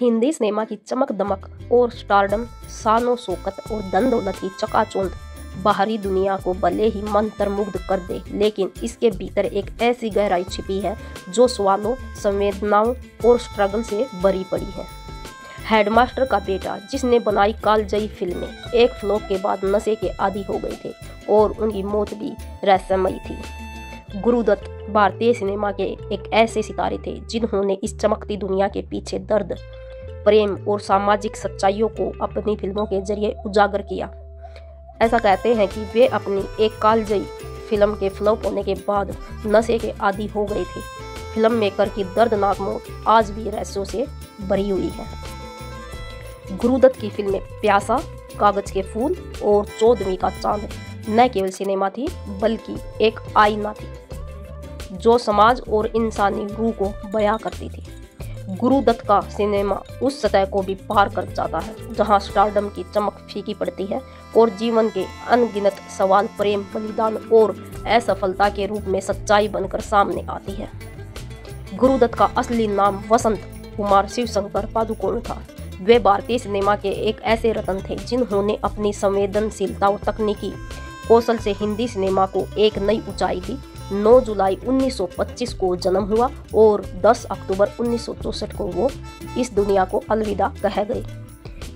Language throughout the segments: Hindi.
हिंदी सिनेमा की चमक दमक और स्टारडम, शानो शौकत और धन दौलत की चकाचौंध बाहरी दुनिया को भले ही मंत्रमुग्ध कर दे, लेकिन इसके भीतर एक ऐसी गहराई छिपी है जो सवालों, संवेदनाओं और स्ट्रगल से भरी पड़ी है। हेडमास्टर का बेटा, जिसने बनाई कालजयी फिल्में, एक फ्लॉप के बाद नशे के आदी हो गए थे और उनकी मौत भी रहस्यमयी थी। गुरुदत्त भारतीय सिनेमा के एक ऐसे सितारे थे जिन्होंने इस चमकती दुनिया के पीछे दर्द, प्रेम और सामाजिक सच्चाइयों को अपनी फिल्मों के जरिए उजागर किया। ऐसा कहते हैं कि वे अपनी एक कालजयी फिल्म के फ्लॉप होने के बाद नशे के आदी हो गए थे। फिल्म मेकर की दर्दनाक मौत आज भी रहस्यों से भरी हुई है। गुरुदत्त की फिल्में प्यासा, कागज के फूल और 14वीं का चांद न केवल सिनेमा थी बल्कि एक आईना थी जो समाज और इंसानी रूह को बयां करती थी। गुरुदत्त का सिनेमा उस सतह को भी पार कर जाता है जहां स्टारडम की चमक फीकी पड़ती है और जीवन के अनगिनत सवाल प्रेम, बलिदान और असफलता के रूप में सच्चाई बनकर सामने आती है। गुरुदत्त का असली नाम वसंत कुमार शिवशंकर पादुकोण था। वे भारतीय सिनेमा के एक ऐसे रत्न थे जिन्होंने अपनी संवेदनशीलता और तकनीकी कौशल से हिंदी सिनेमा को एक नई ऊंचाई दी। 9 जुलाई 1925 को जन्म हुआ और 10 अक्टूबर 1964 को वो इस दुनिया को अलविदा कह गए।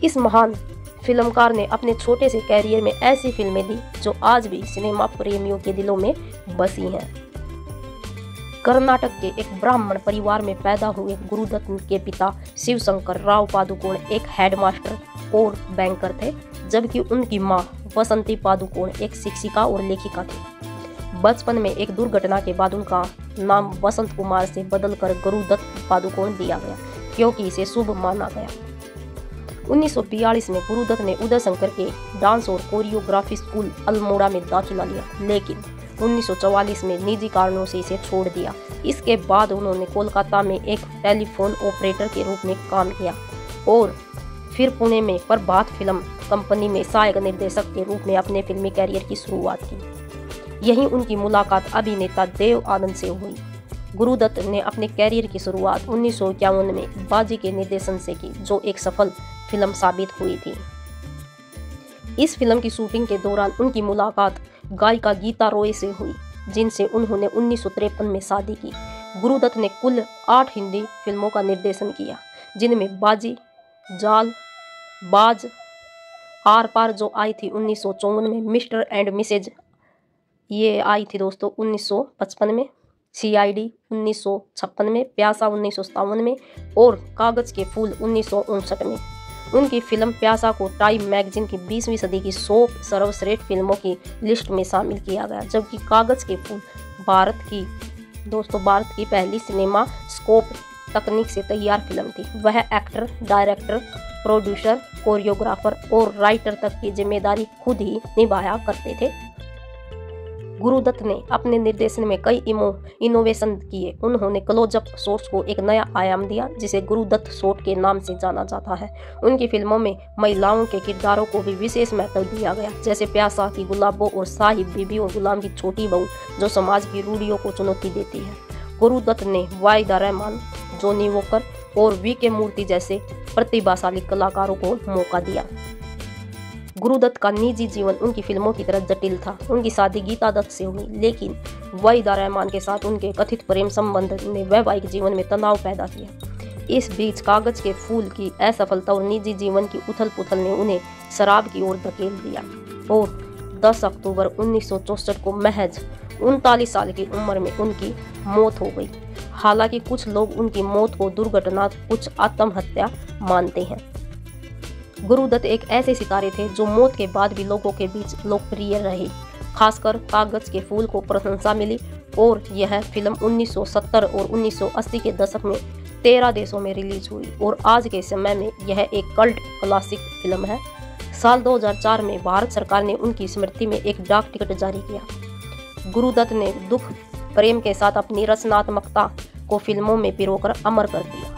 इस महान फिल्मकार ने अपने छोटे से कैरियर में ऐसी फिल्में दी जो आज भी सिनेमा प्रेमियों के दिलों में बसी हैं। कर्नाटक के एक ब्राह्मण परिवार में पैदा हुए गुरुदत्त के पिता शिवशंकर राव पादुकोण एक हेडमास्टर और बैंकर थे, जबकि उनकी मां वसंती पादुकोण एक शिक्षिका और लेखिका थी। बचपन में एक दुर्घटना के बाद उनका नाम वसंत कुमार से बदलकर गुरुदत्त पादुकोण दिया गया क्योंकि इसे शुभ माना गया। 1942 में गुरुदत्त ने उदय शंकर के डांस और कोरियोग्राफी स्कूल अल्मोड़ा में दाखिला लिया, लेकिन 1944 में निजी कारणों से इसे छोड़ दिया। इसके बाद उन्होंने कोलकाता में एक टेलीफोन ऑपरेटर के रूप में काम किया और फिर पुणे में प्रभात फिल्म कंपनी में सहायक निर्देशक के रूप में अपने फिल्मी कैरियर की शुरुआत की। यहीं उनकी मुलाकात अभिनेता देव आनंद से हुई। गुरुदत्त ने अपने कैरियर की शुरुआत 1951 में बाजी के निर्देशन से की, जो एक सफल फिल्म साबित हुई थी। इस फिल्म की शूटिंग के दौरान उनकी मुलाकात गायिका गीता रॉय से हुई, जिनसे उन्होंने 1953 में शादी की। गुरुदत्त ने कुल 8 हिंदी फिल्मों का निर्देशन किया, जिनमें बाजी, जाल, बाज, आर पार जो आई थी 1954 में, मिस्टर एंड मिसेज ये आई थी दोस्तों 1955 में, CID 1956 में, प्यासा 1957 में और कागज के फूल 1959 में। उनकी फिल्म प्यासा को टाइम मैगजीन की 20वीं सदी की 100 सर्वश्रेष्ठ फिल्मों की लिस्ट में शामिल किया गया, जबकि कागज के फूल भारत की पहली सिनेमा स्कोप तकनीक से तैयार फिल्म थी। वह एक्टर, डायरेक्टर, प्रोड्यूसर, कोरियोग्राफर और राइटर तक की जिम्मेदारी खुद ही निभाया करते थे। गुरुदत्त ने अपने निर्देशन में कई इनोवेशन किए। उन्होंने क्लोजअप शॉट्स को एक नया आयाम दिया, जिसे गुरुदत्त शॉट के नाम से जाना जाता है। उनकी फिल्मों में महिलाओं के किरदारों को भी विशेष महत्व दिया गया, जैसे प्यासा की गुलाबो और साहिब बीबी और गुलाम की छोटी बहू, जो समाज की रूढ़ियों को चुनौती देती है। गुरुदत्त ने वाहिदा रहमान, जॉनी वॉकर और VK मूर्ति जैसे प्रतिभाशाली कलाकारों को मौका दिया। गुरुदत्त का निजी जीवन उनकी फिल्मों की तरह जटिल था। उनकी शादी गीता दत्त से हुई, लेकिन वाहिदा रहमान के साथ उनके कथित प्रेम संबंध ने वैवाहिक जीवन में तनाव पैदा किया। इस बीच कागज के फूल की असफलता और निजी जीवन की उथल पुथल ने उन्हें शराब की ओर धकेल दिया और 10 अक्टूबर 1964 को महज 39 साल की उम्र में उनकी मौत हो गई। हालांकि कुछ लोग उनकी मौत को दुर्घटना, कुछ आत्महत्या मानते हैं। गुरुदत्त एक ऐसे सितारे थे जो मौत के बाद भी लोगों के बीच लोकप्रिय रहे। खासकर कागज के फूल को प्रशंसा मिली और यह फिल्म 1970 और 1980 के दशक में 13 देशों में रिलीज हुई और आज के समय में यह एक कल्ट क्लासिक फिल्म है। साल 2004 में भारत सरकार ने उनकी स्मृति में एक डाक टिकट जारी किया। गुरुदत्त ने दुख, प्रेम के साथ अपनी रचनात्मकता को फिल्मों में पिरोकर अमर कर दिया।